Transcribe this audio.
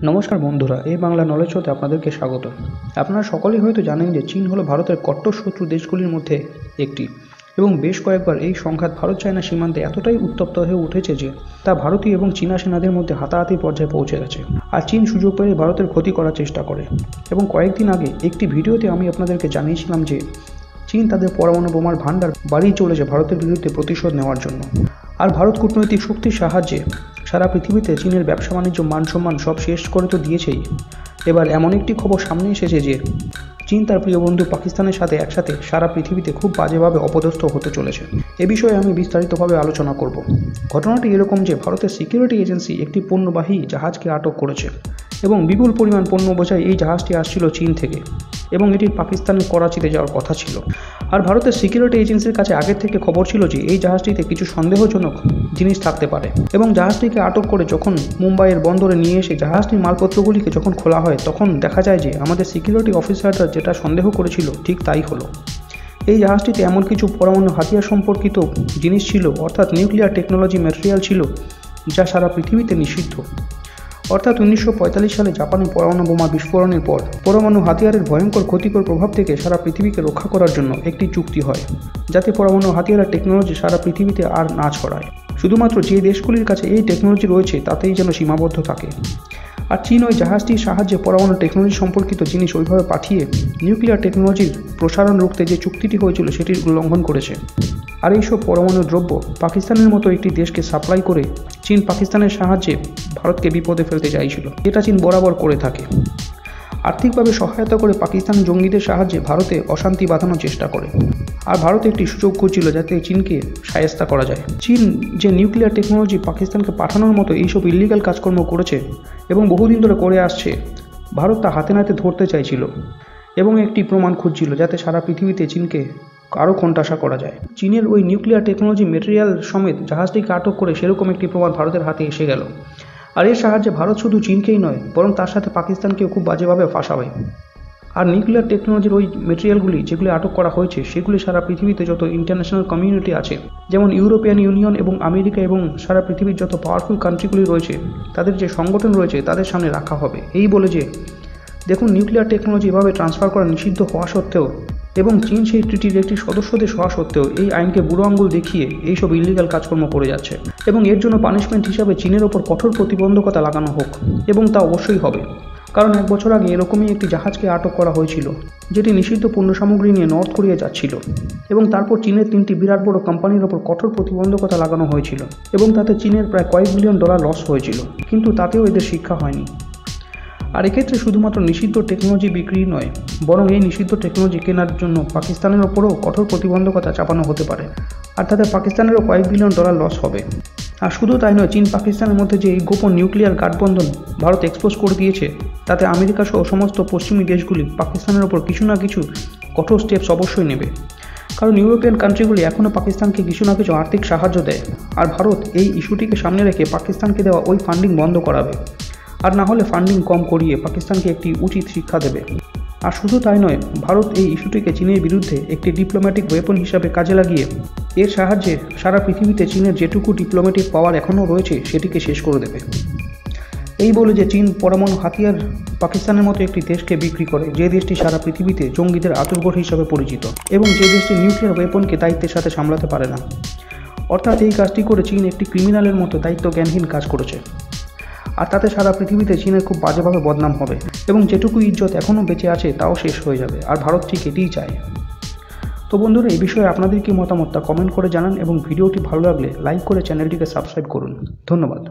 নমস্কার বন্ধুরা, এই বাংলা নলেজ শোতে আপনাদেরকে স্বাগত। আপনারা সকলেই হয়তো জানেন যে চীন হলো ভারতের কট্টর শত্রু দেশগুলির মধ্যে একটি, এবং বেশ কয়েকবার এই সংঘাত ভারত চায়না সীমান্তে এতটাই উত্তপ্ত হয়ে উঠেছে যে তা ভারতীয় এবং চীনা সেনাদের মধ্যে হাতাহাতি পর্যায়ে পৌঁছে গেছে। আর চীন সুযোগ পেলে ভারতের ক্ষতি করার চেষ্টা করে। এবং কয়েকদিন আগে একটি ভিডিওতে আমি আপনাদেরকে জানিয়েছিলাম যে চীন তাদের পরমাণু বোমার ভাণ্ডার বাড়িয়ে চলেছে ভারতের বিরুদ্ধে প্রতিশোধ নেওয়ার জন্য। আর ভারত কূটনৈতিক শক্তির সাহায্যে সারা পৃথিবীতে চীনের ব্যবসা বাণিজ্য মান সম্মান সব শেষ করে তো দিয়েছেই, এবার এমন একটি খবর সামনে এসেছে যে চীন তার প্রিয় বন্ধু পাকিস্তানের সাথে একসাথে সারা পৃথিবীতে খুব বাজেভাবে অপদস্থ হতে চলেছে। এ বিষয়ে আমি বিস্তারিতভাবে আলোচনা করব। ঘটনাটি এরকম যে ভারতের সিকিউরিটি এজেন্সি একটি পণ্যবাহী জাহাজকে আটক করেছে এবং বিপুল পরিমাণ পণ্য বোঝাই এই জাহাজটি আসছিল চীন থেকে এবং এটি পাকিস্তানের করাচিতে যাওয়ার কথা ছিল। আর ভারতের সিকিউরিটি এজেন্সির কাছে আগের থেকে খবর ছিল যে এই জাহাজটিতে কিছু সন্দেহজনক জিনিস থাকতে পারে, এবং জাহাজটিকে আটক করে যখন মুম্বাইয়ের বন্দরে নিয়ে এসে জাহাজটির মালপত্রগুলিকে যখন খোলা হয় তখন দেখা যায় যে আমাদের সিকিউরিটি অফিসাররা যেটা সন্দেহ করেছিল ঠিক তাই হলো। এই জাহাজটিতে এমন কিছু পরমাণু হাতিয়ার সম্পর্কিত জিনিস ছিল, অর্থাৎ নিউক্লিয়ার টেকনোলজি ম্যাটেরিয়াল ছিল যা সারা পৃথিবীতে নিষিদ্ধ। অর্থাৎ 1945 সালে জাপানি পরমাণু বোমা বিস্ফোরণের পর পরমাণু হাতিয়ারের ভয়ঙ্কর ক্ষতিকর প্রভাব থেকে সারা পৃথিবীকে রক্ষা করার জন্য একটি চুক্তি হয়, যাতে পরমাণু হাতিয়ারের টেকনোলজি সারা পৃথিবীতে আর না ছড়ায়। শুধুমাত্র যে দেশগুলির কাছে এই টেকনোলজি রয়েছে তাতেই যেন সীমাবদ্ধ থাকে। আর চীন ওই জাহাজটির সাহায্যে পরমাণু টেকনোলজি সম্পর্কিত জিনিস ওইভাবে পাঠিয়ে নিউক্লিয়ার টেকনোলজির প্রসারণ রুখতে যে চুক্তিটি হয়েছিল সেটির উল্লঙ্ঘন করেছে। আর এইসব পরমাণু দ্রব্য পাকিস্তানের মতো একটি দেশকে সাপ্লাই করে চীন পাকিস্তানের সাহায্যে ভারতকে বিপদে ফেলতে চাইছিল, যেটা চীন বরাবর করে থাকে। আর্থিকভাবে সহায়তা করে পাকিস্তান জঙ্গিদের সাহায্যে ভারতে অশান্তি বাঁধানোর চেষ্টা করে। আর ভারত একটি সুযোগ খুঁজছিল যাতে চীনকে শায়েস্তা করা যায়। চীন যে নিউক্লিয়ার টেকনোলজি পাকিস্তানকে পাঠানোর মতো এইসব ইলিগাল কাজকর্ম করেছে এবং বহুদিন ধরে করে আসছে, ভারত তা হাতে নাতে ধরতে চাইছিল এবং একটি প্রমাণ খুঁজছিল যাতে সারা পৃথিবীতে চীনকে আরও কোণঠাসা করা যায়। চীনের ওই নিউক্লিয়ার টেকনোলজি মেটেরিয়াল সমেত জাহাজটিকে আটক করে সেরকম একটি প্রমাণ ভারতের হাতে এসে গেল। আর এর সাহায্যে ভারত শুধু চীনকেই নয় বরং তার সাথে পাকিস্তানকেও খুব বাজেভাবে ফাঁসাবে। আর নিউক্লিয়ার টেকনোলজির ওই মেটেরিয়ালগুলি যেগুলি আটক করা হয়েছে সেগুলি সারা পৃথিবীতে যত ইন্টারন্যাশনাল কমিউনিটি আছে, যেমন ইউরোপিয়ান ইউনিয়ন এবং আমেরিকা এবং সারা পৃথিবীর যত পাওয়ারফুল কান্ট্রিগুলি রয়েছে, তাদের যে সংগঠন রয়েছে তাদের সামনে রাখা হবে, এই বলে যে দেখুন নিউক্লিয়ার টেকনোলজি এভাবে ট্রান্সফার করা নিষিদ্ধ হওয়া সত্ত্বেও এবং চীন সেই ট্রিটির একটি সদস্য দেশ হওয়া সত্ত্বেও এই আইনকে বুড়ো আঙ্গুল দেখিয়ে এইসব ইলিগাল কাজকর্ম করে যাচ্ছে, এবং এর জন্য পানিশমেন্ট হিসাবে চীনের ওপর কঠোর প্রতিবন্ধকতা লাগানো হোক, এবং তা অবশ্যই হবে। কারণ 1 বছর আগে এরকমই একটি জাহাজকে আটক করা হয়েছিল যেটি নিষিদ্ধ পণ্য সামগ্রী নিয়ে নর্থ কোরিয়া যাচ্ছিল, এবং তারপর চীনের 3টি বিরাট বড় কোম্পানির ওপর কঠোর প্রতিবন্ধকতা লাগানো হয়েছিল এবং তাতে চীনের প্রায় কয়েক বিলিয়ন ডলার লস হয়েছিল, কিন্তু তাতেও এদের শিক্ষা হয়নি। আর এক্ষেত্রে শুধুমাত্র নিষিদ্ধ টেকনোলজি বিক্রি নয়, বরং এই নিষিদ্ধ টেকনোলজি কেনার জন্য পাকিস্তানের ওপরও কঠোর প্রতিবন্ধকতা চাপানো হতে পারে, আর তাতে পাকিস্তানেরও কয়েক বিলিয়ন ডলার লস হবে। আর শুধু তাই নয়, চীন পাকিস্তানের মধ্যে যে এই গোপন নিউক্লিয়ার গাঠবন্ধন ভারত এক্সপোজ করে দিয়েছে, তাতে আমেরিকা সহ সমস্ত পশ্চিমী দেশগুলি পাকিস্তানের ওপর কিছু না কিছু কঠোর স্টেপস অবশ্যই নেবে। কারণ ইউরোপিয়ান কান্ট্রিগুলি এখনও পাকিস্তানকে কিছু না কিছু আর্থিক সাহায্য দেয়, আর ভারত এই ইস্যুটিকে সামনে রেখে পাকিস্তানকে দেওয়া ওই ফান্ডিং বন্ধ করাবে, আর না হলে ফান্ডিং কম করিয়ে পাকিস্তানকে একটি উচিত শিক্ষা দেবে। আর শুধু তাই নয়, ভারত এই ইস্যুটিকে চীনের বিরুদ্ধে একটি ডিপ্লোম্যাটিক ওয়েপন হিসাবে কাজে লাগিয়ে এর সাহায্যে সারা পৃথিবীতে চীনের যেটুকু ডিপ্লোম্যাটিক পাওয়ার এখনও রয়েছে সেটিকে শেষ করে দেবে। এই বলে যে চীন পরমাণু হাতিয়ার পাকিস্তানের মতো একটি দেশকে বিক্রি করে, যে দেশটি সারা পৃথিবীতে জঙ্গিদের আতুরঘর হিসাবে পরিচিত এবং যে দেশটি নিউক্লিয়ার ওয়েপনকে দায়িত্বের সাথে সামলাতে পারে না। অর্থাৎ এই কাজটি করে চীন একটি ক্রিমিনালের মতো দায়িত্ব জ্ঞানহীন কাজ করেছে, আর তাতে সারা পৃথিবীতে চীনের খুব বাজেভাবে বদনাম হবে এবং যেটুকু ইজ্জত এখনও বেঁচে আছে তাও শেষ হয়ে যাবে। আর ভারত ঠিক এটিই চায়। তো বন্ধুরা, এই বিষয়ে আপনাদের কি মতামত তা কমেন্ট করে জানান, এবং ভিডিওটি ভালো লাগলে লাইক করে চ্যানেলটিকে সাবস্ক্রাইব করুন। ধন্যবাদ।